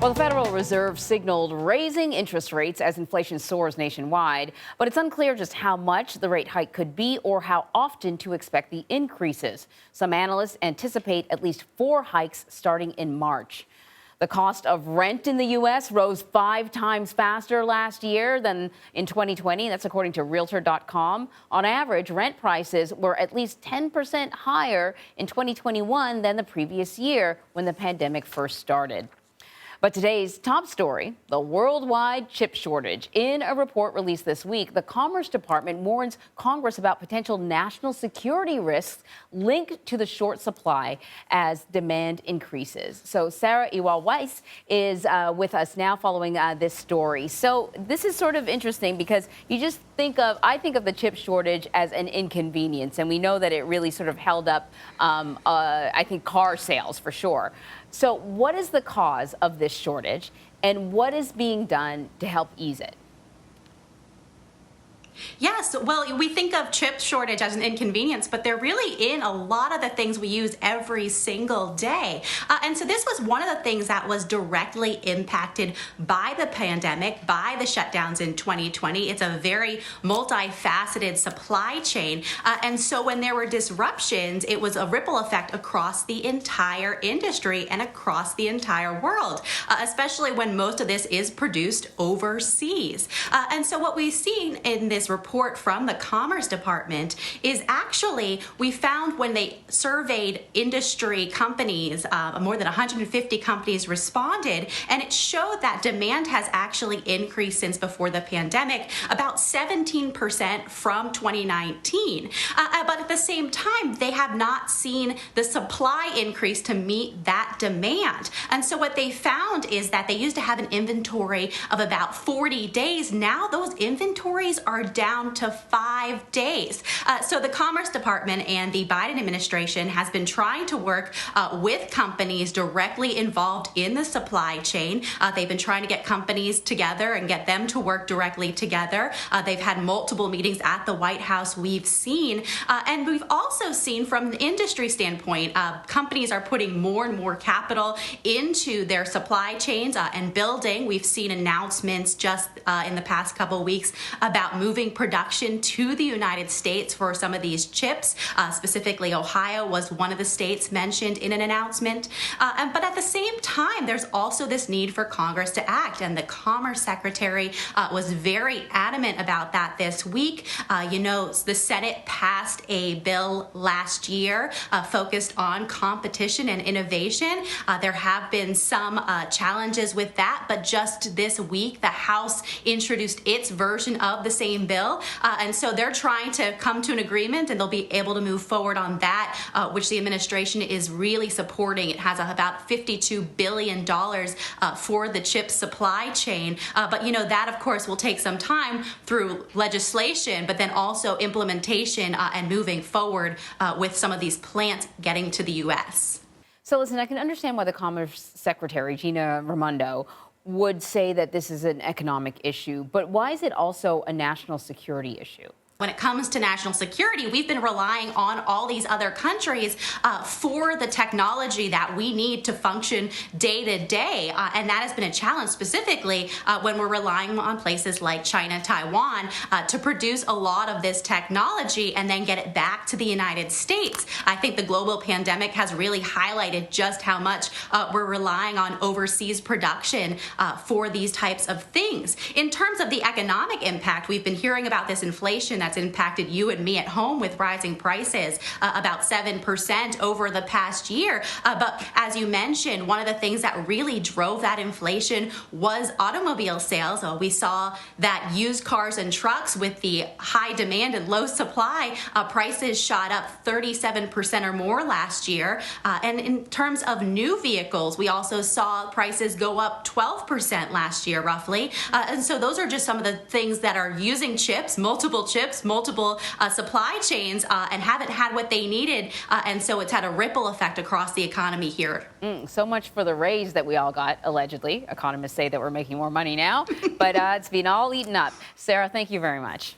Well, the Federal Reserve signaled raising interest rates as inflation soars nationwide, but it's unclear just how much the rate hike could be or how often to expect the increases. Some analysts anticipate at least 4 hikes starting in March. The cost of rent in the U.S. rose 5 times faster last year than in 2020. That's according to Realtor.com. On average, rent prices were at least 10% higher in 2021 than the previous year when the pandemic first started. But today's top story, the worldwide chip shortage. In a report released this week, the Commerce Department warns Congress about potential national security risks linked to the short supply as demand increases. So Sarah Ewall-Wice is with us now following this story. So this is sort of interesting because you just I think of the chip shortage as an inconvenience, and we know that it really sort of held up, I think, car sales for sure. So what is the cause of this shortage, and what is being done to help ease it? Yes, well, we think of chip shortage as an inconvenience, but they're really in a lot of the things we use every single day. And so this was one of the things that was directly impacted by the pandemic, by the shutdowns in 2020. It's a very multifaceted supply chain. And so when there were disruptions, it was a ripple effect across the entire industry and across the entire world, especially when most of this is produced overseas. And so what we've seen in this report from the Commerce Department is actually we found when they surveyed industry companies, more than 150 companies responded, and it showed that demand has actually increased since before the pandemic, about 17% from 2019. But at the same time, they have not seen the supply increase to meet that demand. And so what they found is that they used to have an inventory of about 40 days. Now those inventories are down to 5 days. So the Commerce Department and the Biden administration has been trying to work with companies directly involved in the supply chain. They've been trying to get companies together and get them to work directly together. They've had multiple meetings at the White House, we've seen. And we've also seen from the industry standpoint, companies are putting more and more capital into their supply chains and building. We've seen announcements just in the past couple weeks about moving production to the United States for some of these chips. Specifically, Ohio was one of the states mentioned in an announcement. But at the same time, there's also this need for Congress to act. And the Commerce Secretary was very adamant about that this week. The Senate passed a bill last year focused on competition and innovation. There have been some challenges with that, but just this week, the House introduced its version of the same bill. And so they're trying to come to an agreement, and they'll be able to move forward on that, which the administration is really supporting. It has about $52 billion for the chip supply chain. But, that, of course, will take some time through legislation, but then also implementation and moving forward with some of these plants getting to the U.S. So listen, I can understand why the Commerce Secretary, Gina Raimondo, would say that this is an economic issue, but why is it also a national security issue? When it comes to national security, we've been relying on all these other countries for the technology that we need to function day to day. And that has been a challenge specifically when we're relying on places like China, Taiwan to produce a lot of this technology and then get it back to the United States. I think the global pandemic has really highlighted just how much we're relying on overseas production for these types of things. In terms of the economic impact, we've been hearing about this inflation that's impacted you and me at home with rising prices, about 7% over the past year. But as you mentioned, one of the things that really drove that inflation was automobile sales. We saw that used cars and trucks, with the high demand and low supply, prices shot up 37% or more last year. And in terms of new vehicles, we also saw prices go up 12% last year, roughly. And so those are just some of the things that are using chips, multiple supply chains, and haven't had what they needed. And so it's had a ripple effect across the economy here. So much for the raise that we all got, allegedly. Economists say that we're making more money now, but it's been all eaten up. Sarah, thank you very much.